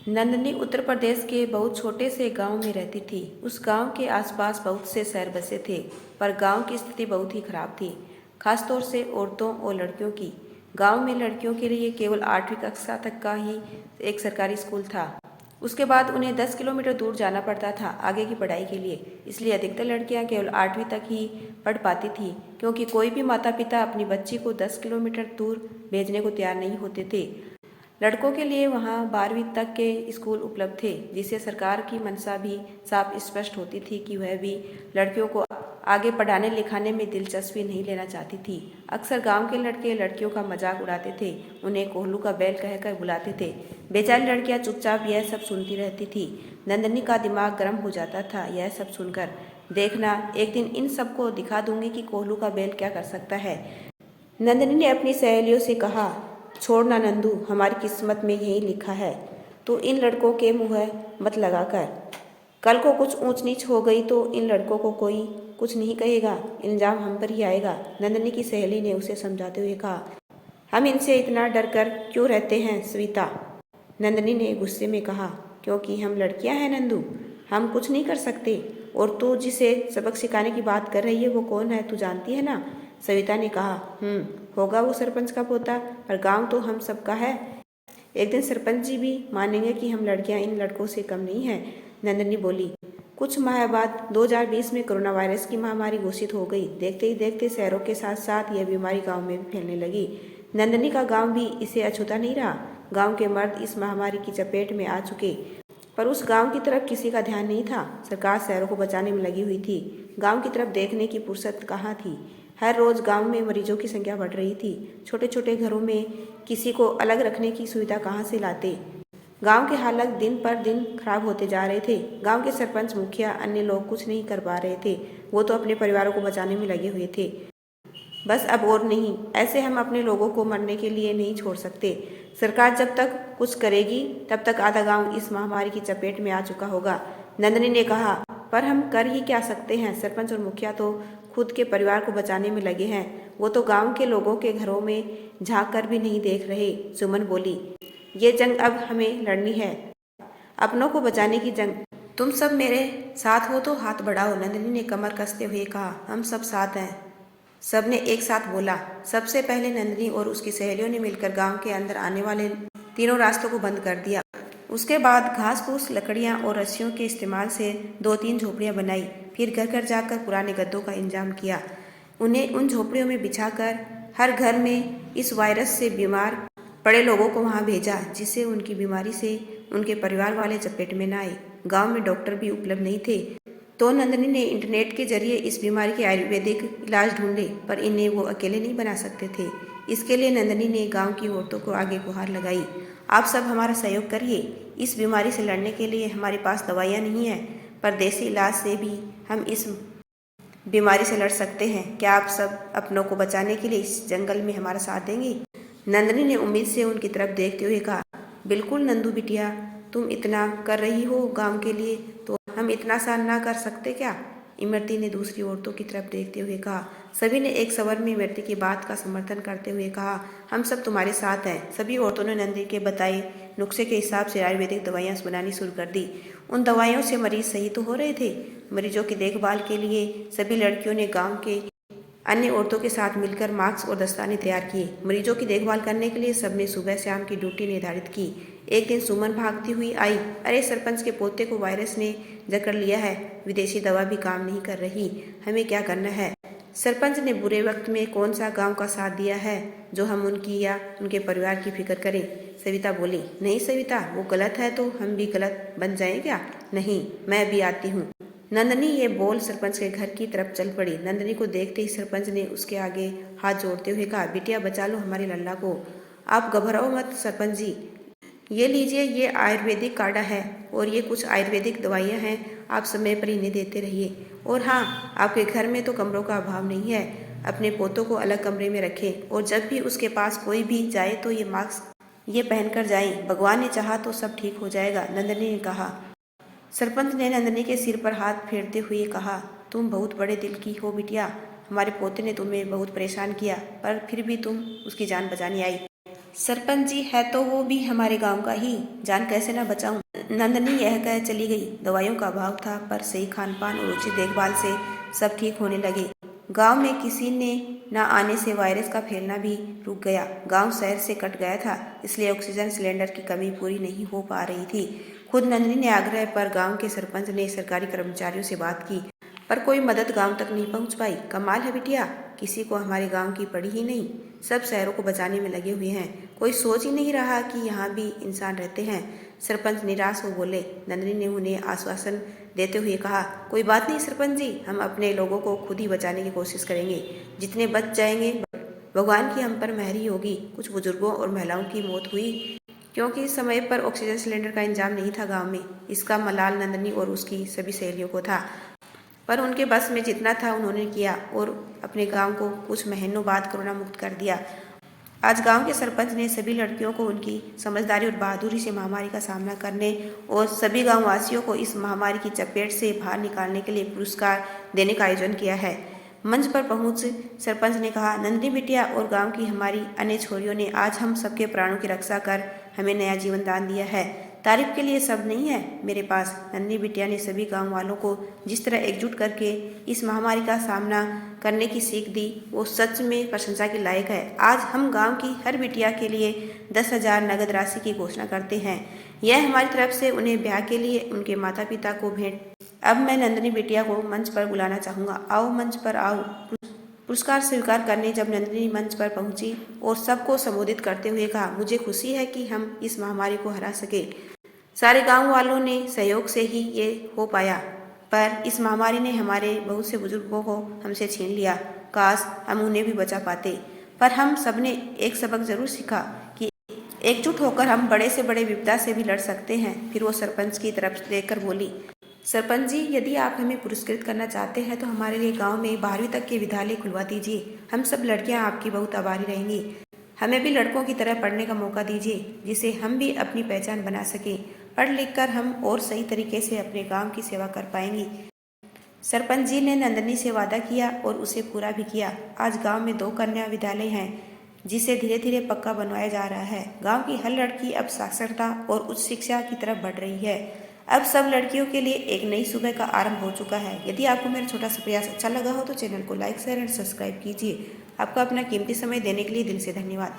नंदनी उत्तर प्रदेश के बहुत छोटे से गांव में रहती थी। उस गांव के आसपास बहुत से शहर बसे थे, पर गांव की स्थिति बहुत ही खराब थी, खासतौर से औरतों और लड़कियों की। गांव में लड़कियों के लिए केवल 8वीं कक्षा तक का ही एक सरकारी स्कूल था। उसके बाद उन्हें 10 किलोमीटर दूर जाना पड़ता था आगे की पढ़ाई के लिए। इसलिए अधिकतर लड़कियां केवल 8वीं तक ही पढ़ पाती थी, क्योंकि कोई भी माता पिता अपनी बच्ची को 10 किलोमीटर दूर भेजने को तैयार नहीं होते थे। लड़कों के लिए वहां 12वीं तक के स्कूल उपलब्ध थे, जिससे सरकार की मंशा भी साफ स्पष्ट होती थी कि वह भी लड़कियों को आगे पढ़ाने लिखाने में दिलचस्पी नहीं लेना चाहती थी। अक्सर गांव के लड़के लड़कियों का मजाक उड़ाते थे, उन्हें कोल्हू का बैल कहकर बुलाते थे। बेचारी लड़कियां चुपचाप यह सब सुनती रहती थी। नंदनी का दिमाग गर्म हो जाता था यह सब सुनकर। देखना, एक दिन इन सबको दिखा दूंगी कि कोल्हू का बैल क्या कर सकता है। नंदनी ने अपनी सहेलियों से कहा, छोड़ना नंदू, हमारी किस्मत में यही लिखा है। तो इन लड़कों के मुँह मत लगाकर। कल को कुछ ऊंच नीच हो गई तो इन लड़कों को कोई कुछ नहीं कहेगा, इल्जाम हम पर ही आएगा। नंदनी की सहेली ने उसे समझाते हुए कहा, हम इनसे इतना डर कर क्यों रहते हैं सविता? नंदनी ने गुस्से में कहा, क्योंकि हम लड़कियां हैं नंदू, हम कुछ नहीं कर सकते। और तू जिसे सबक सिखाने की बात कर रही है वो कौन है, तू जानती है ना? सविता ने कहा, होगा वो सरपंच का पोता, पर गांव तो हम सबका है। एक दिन सरपंच जी भी मानेंगे कि हम लड़कियां इन लड़कों से कम नहीं हैं। नंदनी बोली। कुछ माह बाद 2020 में कोरोना वायरस की महामारी घोषित हो गई। देखते ही देखते शहरों के साथ साथ यह बीमारी गांव में भी फैलने लगी। नंदनी का गांव भी इसे अछूता नहीं रहा। गांव के मर्द इस महामारी की चपेट में आ चुके, पर उस गांव की तरफ किसी का ध्यान नहीं था। सरकार शहरों को बचाने में लगी हुई थी, गांव की तरफ देखने की फुर्सत कहाँ थी। हर रोज गांव में मरीजों की संख्या बढ़ रही थी। छोटे छोटे घरों में किसी को अलग रखने की सुविधा कहाँ से लाते। गांव के हालात दिन पर दिन खराब होते जा रहे थे। गांव के सरपंच, मुखिया, अन्य लोग कुछ नहीं कर पा रहे थे। वो तो अपने परिवारों को बचाने में लगे हुए थे। बस अब और नहीं, ऐसे हम अपने लोगों को मरने के लिए नहीं छोड़ सकते। सरकार जब तक कुछ करेगी तब तक आधा गांव इस महामारी की चपेट में आ चुका होगा। नंदनी ने कहा, पर हम कर ही क्या सकते हैं? सरपंच और मुखिया तो खुद के परिवार को बचाने में लगे हैं, वो तो गांव के लोगों के घरों में झांक कर भी नहीं देख रहे। सुमन बोली, ये जंग अब हमें लड़नी है, अपनों को बचाने की जंग। तुम सब मेरे साथ हो तो हाथ बढ़ाओ। नंदनी ने कमर कसते हुए कहा, हम सब साथ हैं। सबने एक साथ बोला। सबसे पहले नंदनी और उसकी सहेलियों ने मिलकर गांव के अंदर आने वाले तीनों रास्तों को बंद कर दिया। उसके बाद घास फूस, लकड़ियां और रस्सियों के इस्तेमाल से 2-3 झोपड़ियां बनाई। फिर घर घर जाकर पुराने गद्दों का इंतजाम किया। उन्हें उन झोपड़ियों में बिछाकर हर घर में इस वायरस से बीमार पड़े लोगों को वहां भेजा, जिससे उनकी बीमारी से उनके परिवार वाले चपेट में न आए। गांव में डॉक्टर भी उपलब्ध नहीं थे, तो नंदनी ने इंटरनेट के जरिए इस बीमारी के आयुर्वेदिक इलाज ढूंढे, पर इन्हें वो अकेले नहीं बना सकते थे। इसके लिए नंदनी ने गांव की औरतों को आगे गुहार लगाई, आप सब हमारा सहयोग करिए। इस बीमारी से लड़ने के लिए हमारे पास दवाइयाँ नहीं हैं, पर देसी इलाज से भी हम इस बीमारी से लड़ सकते हैं। क्या आप सब अपनों को बचाने के लिए इस जंगल में हमारा साथ देंगे? नंदनी ने उम्मीद से उनकी तरफ देखते हुए कहा, बिल्कुल नंदू बिटिया, तुम इतना कर रही हो गांव के लिए, तो हम इतना सा ना कर सकते क्या? इमरती ने दूसरी औरतों की तरफ देखते हुए कहा। सभी ने एक स्वर में इमरती की बात का समर्थन करते हुए कहा, हम सब तुम्हारे साथ हैं। सभी औरतों ने नंदनी के बताए नुस्खे के हिसाब से आयुर्वेदिक दवाइयाँ बनानी शुरू कर दी। उन दवाइयों से मरीज सही तो हो रहे थे। मरीजों की देखभाल के लिए सभी लड़कियों ने गाँव के अन्य औरतों के साथ मिलकर मास्क और दस्ताने तैयार किए। मरीजों की देखभाल करने के लिए सबने सुबह शाम की ड्यूटी निर्धारित की। एक दिन सुमन भागती हुई आई, अरे सरपंच के पोते को वायरस ने जकड़ लिया है, विदेशी दवा भी काम नहीं कर रही, हमें क्या करना है? सरपंच ने बुरे वक्त में कौन सा गांव का साथ दिया है जो हम उनकी या उनके परिवार की फिक्र करें? सविता बोली, नहीं सविता, वो गलत है तो हम भी गलत बन जाएं क्या? नहीं, मैं भी आती हूँ। नंदनी ये बोल सरपंच के घर की तरफ चल पड़ी। नंदनी को देखते ही सरपंच ने उसके आगे हाथ जोड़ते हुए कहा, बिटिया बचा लो हमारी लल्ला को, आप घबराओ मत सरपंच जी। ये लीजिए, ये आयुर्वेदिक काढ़ा है और ये कुछ आयुर्वेदिक दवाइयाँ हैं, आप समय पर इन्हें देते रहिए। और हाँ, आपके घर में तो कमरों का अभाव नहीं है, अपने पोतों को अलग कमरे में रखें और जब भी उसके पास कोई भी जाए तो ये मास्क ये पहनकर जाएं। भगवान ने चाहा तो सब ठीक हो जाएगा, नंदनी ने कहा। सरपंच ने नंदनी के सिर पर हाथ फेरते हुए कहा, तुम बहुत बड़े दिल की हो बिटिया, हमारे पोते ने तुम्हें बहुत परेशान किया, पर फिर भी तुम उसकी जान बचाने आई। सरपंच जी है तो वो भी हमारे गांव का ही, जान कैसे ना बचाऊं। नंदनी यह कह चली गई। दवाइयों का अभाव था, पर सही खान पान और उचित देखभाल से सब ठीक होने लगे। गांव में किसी ने न आने से वायरस का फैलना भी रुक गया। गांव शहर से कट गया था, इसलिए ऑक्सीजन सिलेंडर की कमी पूरी नहीं हो पा रही थी। खुद नंदनी ने आग्रह पर गांव के सरपंच ने सरकारी कर्मचारियों से बात की, पर कोई मदद गांव तक नहीं पहुंच पाई। कमाल है बिटिया, किसी को हमारे गांव की पड़ी ही नहीं। सब शहरों को बचाने में लगे हुए हैं, कोई सोच ही नहीं रहा कि यहाँ भी इंसान रहते हैं। सरपंच निराश हो बोले। नंदनी ने उन्हें आश्वासन देते हुए कहा, कोई बात नहीं सरपंच जी, हम अपने लोगों को खुद ही बचाने की कोशिश करेंगे। जितने बच जाएंगे भगवान की हम पर मेहर ही होगी। कुछ बुजुर्गों और महिलाओं की मौत हुई क्योंकि समय पर ऑक्सीजन सिलेंडर का इंतजाम नहीं था गांव में। इसका मलाल नंदनी और उसकी सभी सहेलियों को था, पर उनके बस में जितना था उन्होंने किया और अपने गांव को कुछ महीनों बाद कोरोना मुक्त कर दिया। आज गांव के सरपंच ने सभी लड़कियों को उनकी समझदारी और बहादुरी से महामारी का सामना करने और सभी गांव वासियों को इस महामारी की चपेट से बाहर निकालने के लिए पुरस्कार देने का आयोजन किया है। मंच पर पहुंच सरपंच ने कहा, नंदनी बिटिया और गांव की हमारी अन्य छोरियों ने आज हम सबके प्राणों की रक्षा कर हमें नया जीवन दान दिया है। तारीफ के लिए शब्द नहीं है मेरे पास। नंदनी बिटिया ने सभी गांव वालों को जिस तरह एकजुट करके इस महामारी का सामना करने की सीख दी, वो सच में प्रशंसा के लायक है। आज हम गांव की हर बिटिया के लिए 10,000 नगद राशि की घोषणा करते हैं। यह हमारी तरफ से उन्हें ब्याह के लिए उनके माता पिता को भेंट। अब मैं नंदनी बिटिया को मंच पर बुलाना चाहूँगा। आओ मंच पर आओ। पुरस्कार स्वीकार करने जब नंदिनी मंच पर पहुंची और सबको संबोधित करते हुए कहा, मुझे खुशी है कि हम इस महामारी को हरा सके। सारे गांव वालों ने सहयोग से ही ये हो पाया, पर इस महामारी ने हमारे बहुत से बुजुर्गों को हमसे छीन लिया। काश हम उन्हें भी बचा पाते। पर हम सबने एक सबक जरूर सीखा कि एकजुट होकर हम बड़े से बड़े विपदा से भी लड़ सकते हैं। फिर वो सरपंच की तरफ देखकर बोली, सरपंच जी, यदि आप हमें पुरस्कृत करना चाहते हैं तो हमारे लिए गांव में 12वीं तक के विद्यालय खुलवा दीजिए। हम सब लड़कियां आपकी बहुत आभारी रहेंगी। हमें भी लड़कों की तरह पढ़ने का मौका दीजिए, जिससे हम भी अपनी पहचान बना सकें। पढ़ लिख कर हम और सही तरीके से अपने गांव की सेवा कर पाएंगी। सरपंच जी ने नंदनी से वादा किया और उसे पूरा भी किया। आज गांव में 2 कन्या विद्यालय हैं, जिसे धीरे धीरे पक्का बनवाया जा रहा है। गांव की हर लड़की अब साक्षरता और उच्च शिक्षा की तरफ बढ़ रही है। अब सब लड़कियों के लिए एक नई सुबह का आरंभ हो चुका है। यदि आपको मेरा छोटा सा प्रयास अच्छा लगा हो तो चैनल को लाइक शेयर एंड सब्सक्राइब कीजिए। आपका अपना कीमती समय देने के लिए दिल से धन्यवाद।